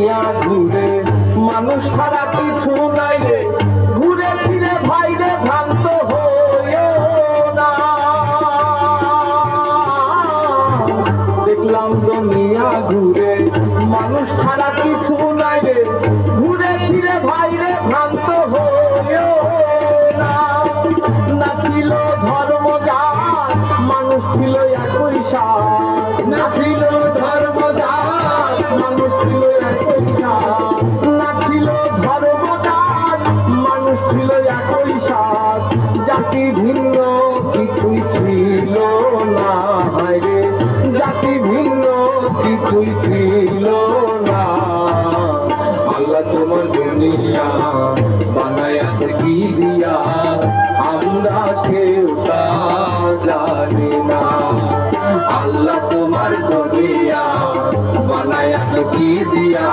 দুনিয়া ঘুরে মানুষ ছাড়া কিছু নাই রে, ঘুরে ফিরে ভাই রে ভ্রান্ত হইও না। দেখলাম দুনিয়া ঘুরে মানুষ ছাড়া কিছু নাই রে, ঘুরে ফিরে ভাই রে ভ্রান্ত হইও না। না ছিল ধর্মজাত মানুষ ছিল একই সাথ, না ছিল ধর্মজাত মানুষ ছিল একই সাথ, না ছিল ধর্মজাত মানুষ ছিল একই সাথ। জাতি ভিন্ন কিছুই ছিল না রে, জাতি ভিন্ন কিছুই ছিল না। আল্লাহ তোমার দুনিয়া বানাইছে কি দিয়া আমরা কেউ তা জানি না। আল্লাহ তোমার দুনিয়া বানাইছে কি দিয়া